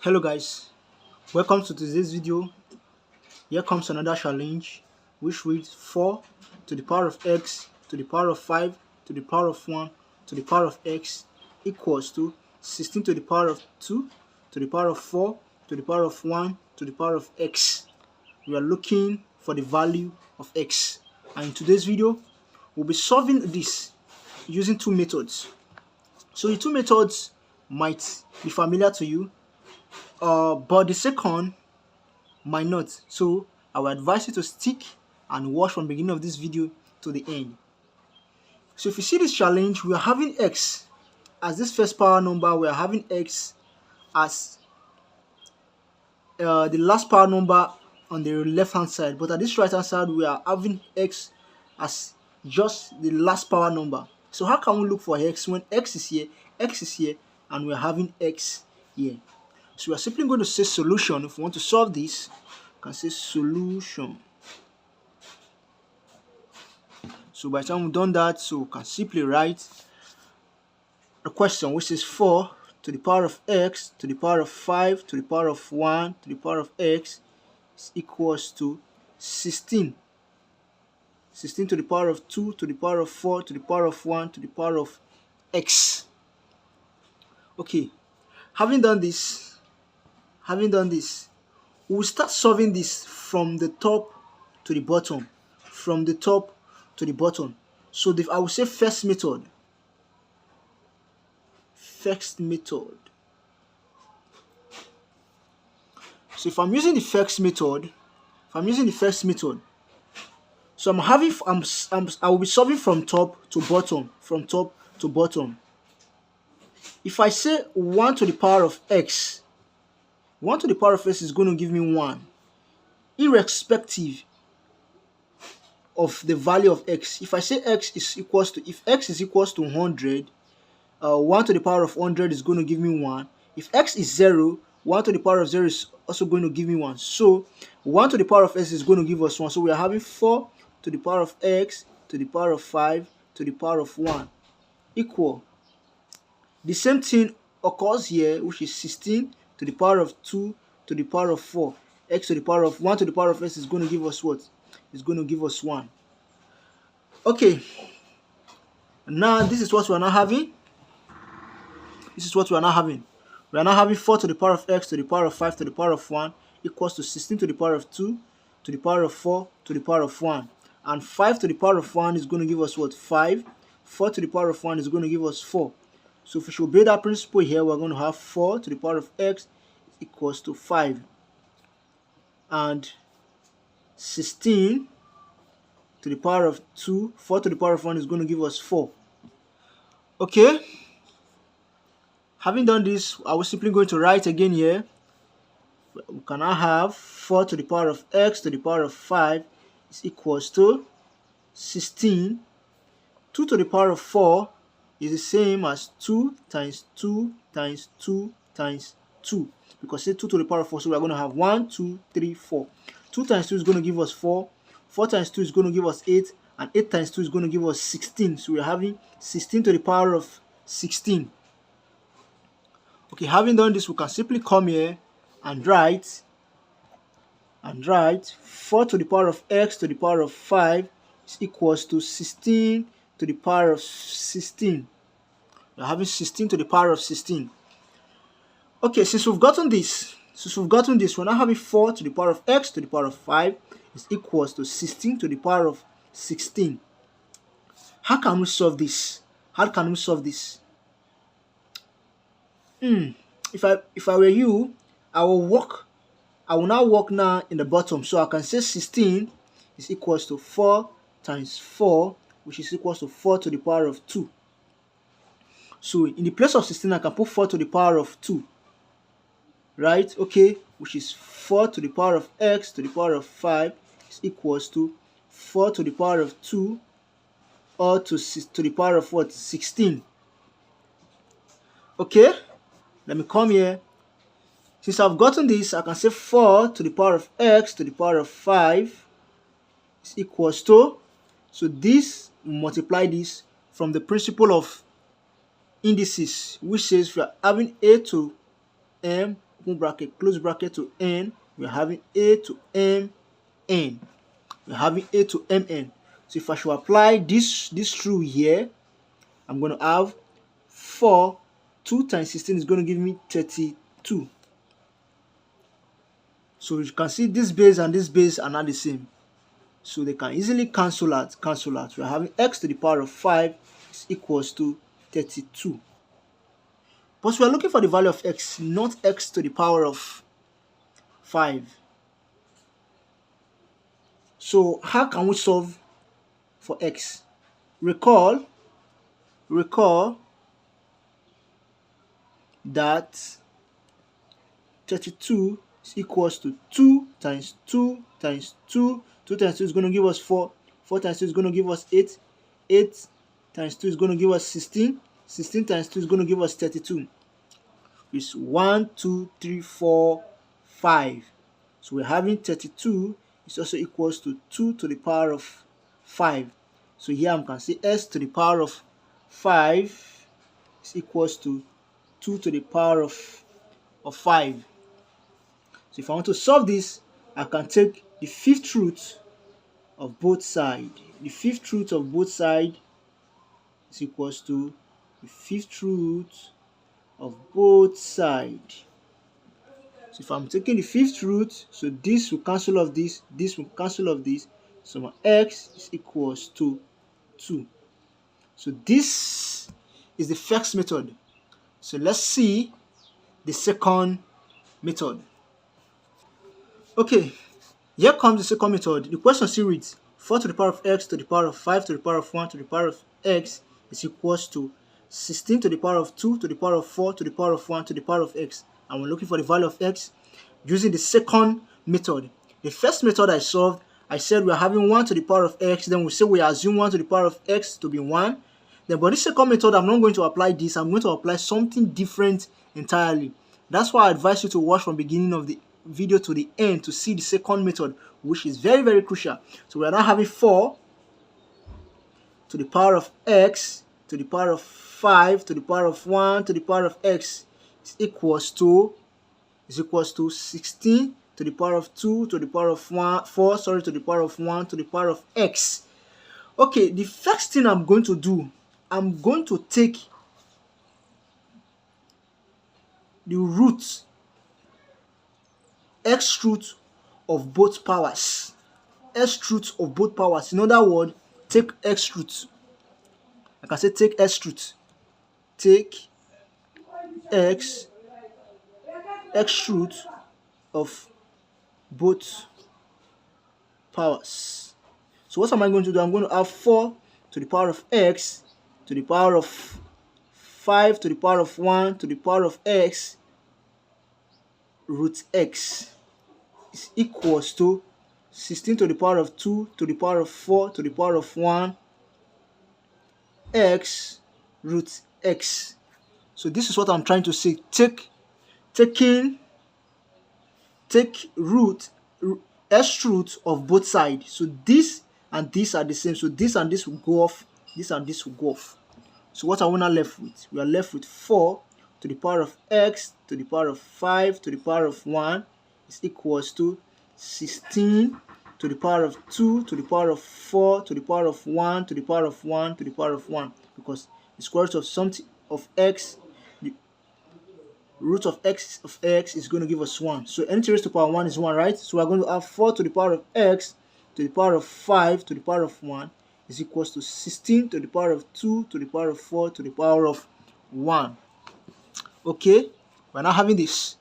Hello guys, welcome to today's video. Here comes another challenge which reads 4 to the power of x to the power of 5 to the power of 1 to the power of x equals to 16 to the power of 2 to the power of 4 to the power of 1 to the power of x. We are looking for the value of x, and in today's video we'll be solving this using two methods. So the two methods might be familiar to you, but the second might not. So I will advise you to stick and watch from the beginning of this video to the end. So if you see this challenge, we are having x as this first power number, we are having x as the last power number on the left hand side, but at this right hand side we are having x as just the last power number. So how can we look for x when x is here, and we are having x here? So we are simply going to say solution. If we want to solve this, we can say solution. So by the time we've done that, so we can simply write a question which is 4 to the power of x to the power of 5 to the power of 1 to the power of x is equals to 16. 16 to the power of 2 to the power of 4 to the power of 1 to the power of x. Okay, having done this, we'll start solving this from the top to the bottom. From the top to the bottom. So I will say first method. So if I'm using the first method, so I will be solving from top to bottom. If I say 1 to the power of x, 1 to the power of x is going to give me 1, irrespective of the value of x. If I say x is equals to 100, 1 to the power of 100 is going to give me 1. If x is 0, 1 to the power of 0 is also going to give me 1. So 1 to the power of x is going to give us 1. So we are having 4 to the power of x to the power of 5 to the power of 1 equal. The same thing occurs here, which is 16 to the power of 2 to the power of 4. X to the power of 1 to the power of x is going to give us what? It's going to give us 1. Okay. Now this is what we are now having. We are now having 4 to the power of x to the power of 5 to the power of 1 equals to 16 to the power of 2 to the power of 4 to the power of 1. And 5 to the power of 1 is going to give us what? 5. 4 to the power of 1 is going to give us 4. So if we should obey that principle here, we're going to have 4 to the power of x equals to 5. And 16 to the power of 2, 4 to the power of 1 is going to give us 4. Okay? Having done this, I was simply going to write again here. We can now have 4 to the power of x to the power of 5 is equals to 16. 2 to the power of 4 is the same as 2 times 2 times 2 times 2. Because say 2 to the power of 4, so we are going to have 1, 2, 3, 4. 2 times 2 is going to give us 4. 4 times 2 is going to give us 8. And 8 times 2 is going to give us 16. So we are having 16 to the power of 16. Okay, having done this, we can simply come here and write 4 to the power of x to the power of 5 is equals to 16 to the power of 16. We're having 16 to the power of 16. Okay, since we've gotten this, we're now having 4 to the power of x to the power of 5 is equals to 16 to the power of 16. How can we solve this? If I were you, I will now work now in the bottom. So I can say 16 is equals to 4 times 4, which is equals to 4 to the power of 2. So in the place of 16, I can put 4 to the power of 2. Right? Okay, which is 4 to the power of x to the power of 5 is equals to 4 to the power of 2 or to the power of what? 16. Okay, let me come here. Since I've gotten this, I can say 4 to the power of x to the power of 5 is equals to, so this multiply this from the principle of indices, which says we are having a to m open bracket, close bracket to n, we're having a to mn. We're having a to mn. So if I should apply this rule here, I'm going to have 4, 2 times 16 is going to give me 32. So you can see this base and this base are not the same. So they can easily cancel out. We're having x to the power of 5 is equals to 32. But we are looking for the value of x, not x to the power of 5. So how can we solve for x? Recall that 32 is equals to 2 times 2 times 2. 2 times 2 is going to give us 4. 4 times 2 is going to give us 8. 8 times 2 is going to give us 16. 16 times 2 is going to give us 32. It's 1, 2, 3, 4, 5. So we're having 32 is also equals to 2 to the power of 5. So here I can say s to the power of 5 is equals to 2 to the power of 5. So if I want to solve this, I can take the fifth root of both sides. The fifth root of both sides is equals to the fifth root of both sides. So if I'm taking the fifth root, so this will cancel off this will cancel off this. So my x is equals to 2. So this is the first method. So let's see the second method. Okay, here comes the second method. The question still reads 4 to the power of x to the power of 5 to the power of 1 to the power of x is equals to 16 to the power of 2 to the power of 4 to the power of 1 to the power of x. And we're looking for the value of x using the second method. The first method I solved, I said we're having 1 to the power of x, then we say we assume 1 to the power of x to be 1. Then, but this second method, I'm not going to apply this. I'm going to apply something different entirely. That's why I advise you to watch from the beginning of the video to the end to see the second method, which is very, very crucial. So we are now having 4 to the power of x to the power of 5 to the power of 1 to the power of x is equals to 16 to the power of 2 to the power of 4 to the power of 1 to the power of x. Okay, the first thing I'm going to do, I'm going to take the root, x root of both powers. X root of both powers. In other words, take x root. I can say take x root. Take x root of both powers. So what am I going to do? I'm going to have 4 to the power of x to the power of 5 to the power of 1 to the power of x root x is equals to 16 to the power of 2 to the power of 4 to the power of 1 x root x. So this is what I'm trying to say. Take root s root of both sides. So this and this are the same. So this and this will go off. This and this will go off. So what are we now left with? We are left with 4 to the power of x to the power of 5 to the power of 1 is equals to 16 to the power of 2 to the power of 4 to the power of 1 to the power of 1 to the power of 1, because the square root of something of x, the root of x is going to give us 1. So anything raised to the power of 1 is 1, right? So we're going to have 4 to the power of x to the power of 5 to the power of 1 is equals to 16 to the power of 2 to the power of 4 to the power of 1. Okay, we're now having this.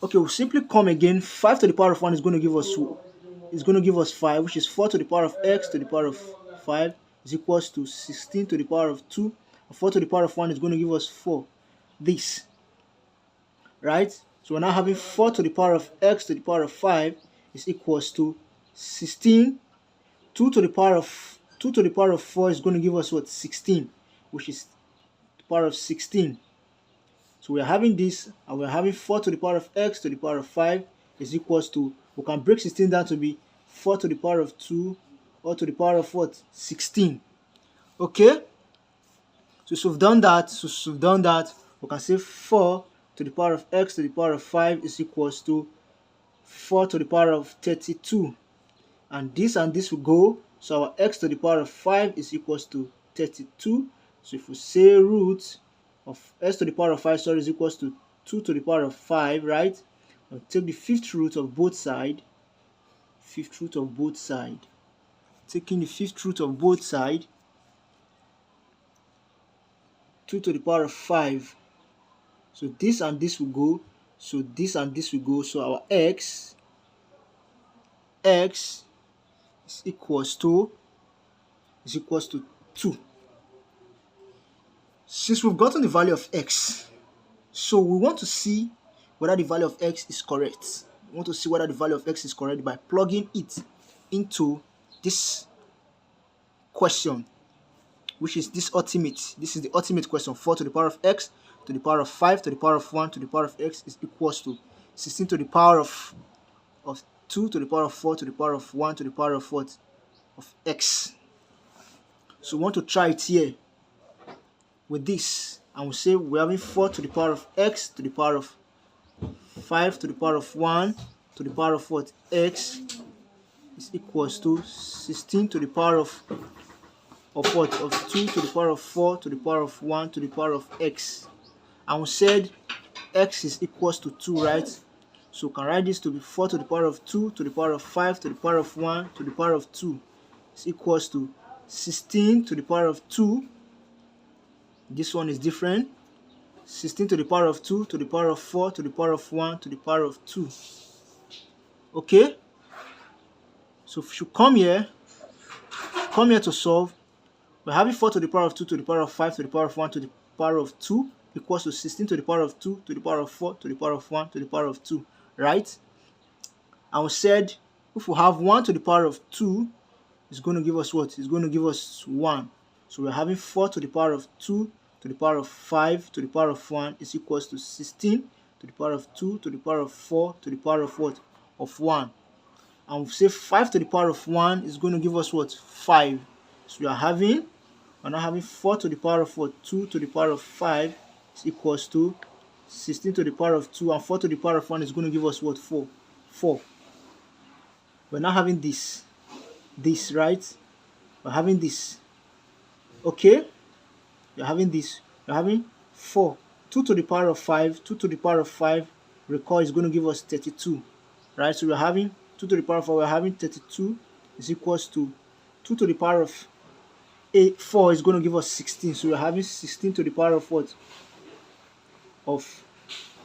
Okay, we'll simply come again. 5 to the power of 1 is going to give us 5, which is 4 to the power of x to the power of 5 is equals to 16 to the power of 2. And 4 to the power of 1 is going to give us 4. This, right? So we're now having 4 to the power of x to the power of 5 is equals to 16. 2 to the power of 4 is going to give us what? 16, which is the power of 16. So we are having this, and we are having 4 to the power of x to the power of 5 is equals to, we can break 16 down to be 4 to the power of 2 or to the power of what? 16. Okay? So we've done that. We can say 4 to the power of x to the power of 5 is equals to 4 to the power of 32. And this will go, so our x to the power of 5 is equals to 32. So if we say root of x to the power of 5, sorry, is equals to 2 to the power of 5, right? I'll take the fifth root of both sides. Fifth root of both sides. Taking the fifth root of both sides, 2 to the power of 5. So this and this will go. So this and this will go. So our x is equals to 2. Since we've gotten the value of x, so we want to see whether the value of x is correct. We want to see whether the value of x is correct by plugging it into this question, which is this ultimate. This is the ultimate question. 4 to the power of x to the power of 5 to the power of 1 to the power of x is equals to 16 to the power of 2 to the power of 4 to the power of 1 to the power of what? Of x. So we want to try it here with this, and we say we're having 4 to the power of x to the power of 5 to the power of 1 to the power of what? X is equals to 16 to the power of what? Of 2 to the power of 4 to the power of 1 to the power of x. And we said x is equals to 2, right? So we can write this to be 4 to the power of 2 to the power of 5 to the power of 1 to the power of 2 is equals to 16 to the power of 2. This one is different. 16 to the power of 2 to the power of 4 to the power of 1 to the power of 2. Okay? So if you come here to solve, we're having 4 to the power of 2 to the power of 5 to the power of 1 to the power of 2 equals to 16 to the power of 2 to the power of 4 to the power of 1 to the power of 2, right? And we said if we have 1 to the power of 2, it's going to give us what? It's going to give us 1. So we're having 4 to the power of 2 to the power of 5 to the power of 1 is equals to 16 to the power of 2 to the power of 4 to the power of what? Of 1. And we say 5 to the power of 1 is going to give us what? 5. So we're now having 4 to the power of what? 2 to the power of 5 is equals to 16 to the power of 2, and 4 to the power of 1 is going to give us what? 4. We're now having this, right? We're having this. Okay? You're having this. You're having 4. 2 to the power of 5. 2 to the power of 5, recall, is going to give us 32. Right? So we're having 2 to the power of 4. We're having 32 is equals to 2 to the power of 4 is going to give us 16. So we're having 16 to the power of what? Of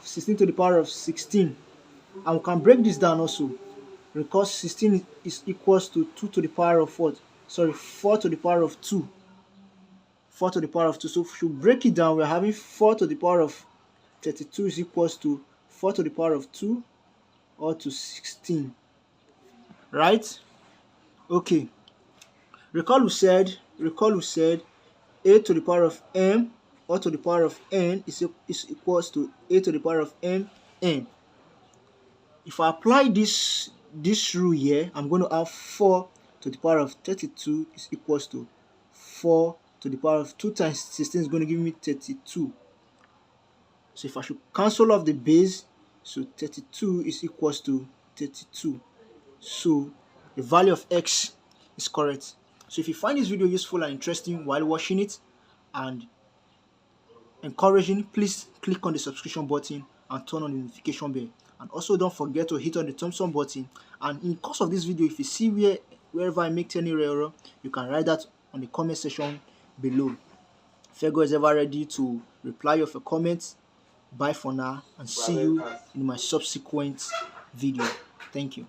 16 to the power of 16. And we can break this down also, because 16 is equals to 2 to the power of what? Sorry, 4 to the power of 2. 4 to the power of 2. So if you break it down, we're having 4 to the power of 32 is equals to 4 to the power of 2 or to 16. Right? Okay. Recall we said a to the power of m or to the power of n is equals to a to the power of m n. If I apply this rule here, I'm going to have 4 to the power of 32 is equals to 4 to the power of 2 times 16 is going to give me 32. So if I should cancel off the base, so 32 is equals to 32. So the value of x is correct. So if you find this video useful and interesting while watching it and encouraging, please click on the subscription button and turn on the notification bell. And also don't forget to hit on the thumbs up button. And in the course of this video, if you see wherever I make any error, you can write that on the comment section below. Fego is ever ready to reply of your comments. Bye for now, and see you in my subsequent video. Thank you.